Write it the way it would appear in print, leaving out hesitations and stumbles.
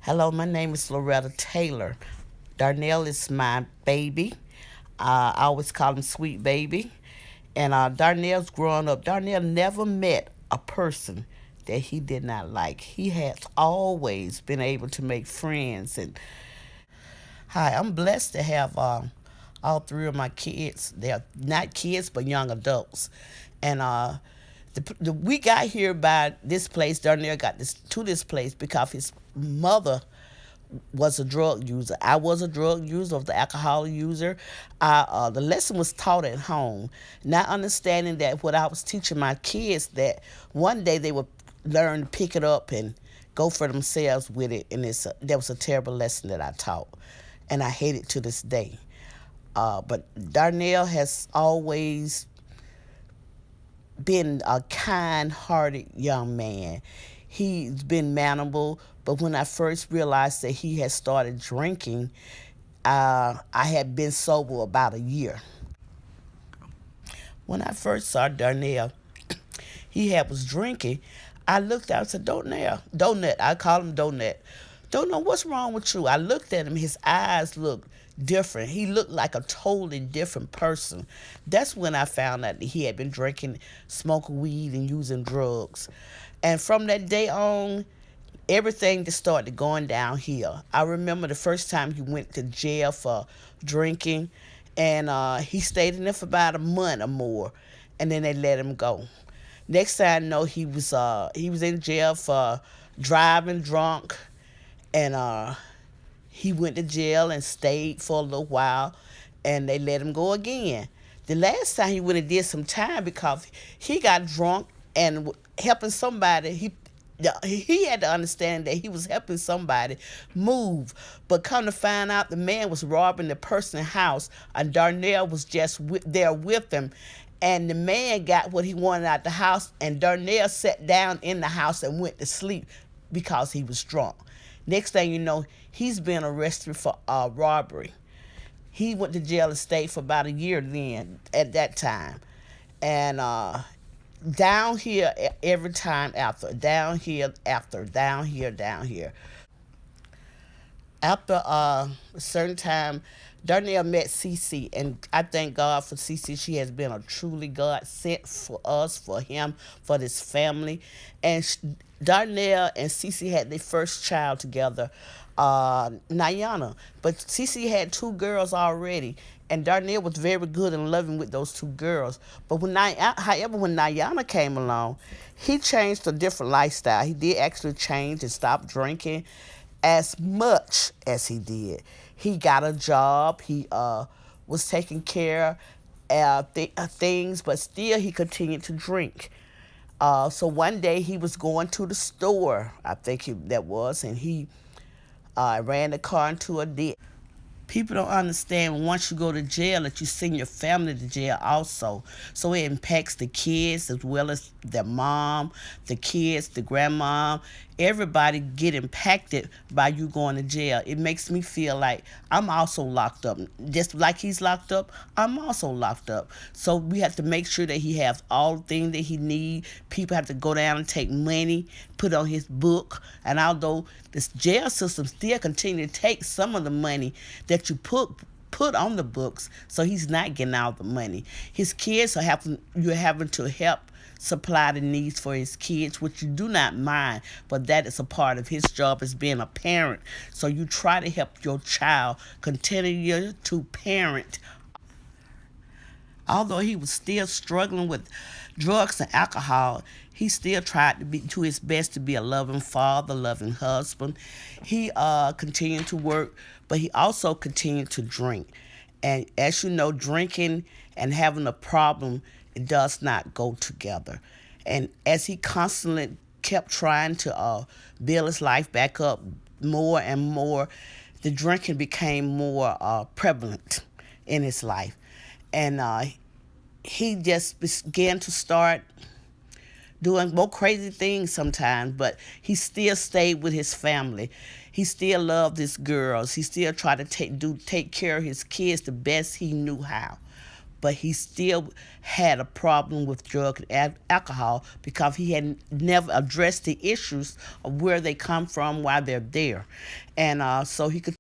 Hello, my name is Loretta Taylor. Darnell is my baby. I always call him Sweet Baby. And Darnell's growing up. Darnell never met a person that he did not like. He has always been able to make friends. And hi, I'm blessed to have all three of my kids. They're not kids, but young adults. And we got here by this place. Darnell got to this place because his mother was a drug user. I was a drug user, of the alcohol user. The lesson was taught at home, not understanding that what I was teaching my kids, that one day they would learn to pick it up and go for themselves with it. And that was a terrible lesson that I taught, and I hate it to this day. But Darnell has always been a kind-hearted young man. He's been manable, but when I first realized that he had started drinking, I had been sober about a year. When I first saw Darnell, he was drinking. I looked out and said, Donut. I call him Donut. Donut, what's wrong with you? I looked at him. His eyes looked different. He looked like a totally different person. That's when I found out that he had been drinking, smoking weed, and using drugs. And from that day on, everything just started going downhill. I remember the first time he went to jail for drinking, and he stayed in there for about a month or more, and then they let him go. Next thing I know, he was in jail for driving drunk, and he went to jail and stayed for a little while, and they let him go again. The last time he went and did some time because he got drunk and helping somebody. He had to understand that he was helping somebody move. But come to find out, the man was robbing the person's house, and Darnell was just there with him. And the man got what he wanted out the house, and Darnell sat down in the house and went to sleep because he was drunk. Next thing you know, he's been arrested for robbery. He went to jail and stayed for about a year then, at that time. And down here every time after, down here after, down here. After a certain time, Darnell met Cece, and I thank God for Cece. She has been a truly God sent for us, for him, for this family. And Darnell and Cece had their first child together, Nayana. But Cece had two girls already, and Darnell was very good and loving with those two girls. But however, when Nayana came along, he changed a different lifestyle. He did actually change and stop drinking as much as he did. He got a job. He was taking care of things, but still he continued to drink. So one day he was going to the store, I think that was, and he ran the car into a ditch. People don't understand once you go to jail that you send your family to jail also. So it impacts the kids as well as their mom, the kids, the grandma. Everybody get impacted by you going to jail. It makes me feel like I'm also locked up. Just like he's locked up, I'm also locked up. So we have to make sure that he has all the things that he needs. People have to go down and take money, put on his book. And although this jail system still continue to take some of the money that you put on the books, so he's not getting all the money. His kids you're having to help supply the needs for his kids, which you do not mind, but that is a part of his job as being a parent. So you try to help your child continue to parent. Although he was still struggling with drugs and alcohol, he still tried to his best to be a loving father, loving husband. He continued to work, but he also continued to drink. And as you know, drinking and having a problem, it does not go together. And as he constantly kept trying to build his life back up more and more, the drinking became more prevalent in his life. And he just began to start doing more crazy things sometimes, but he still stayed with his family. He still loved his girls. He still tried to take care of his kids the best he knew how. but he still had a problem with drug and alcohol because he had never addressed the issues of where they come from, why they're there. And so he could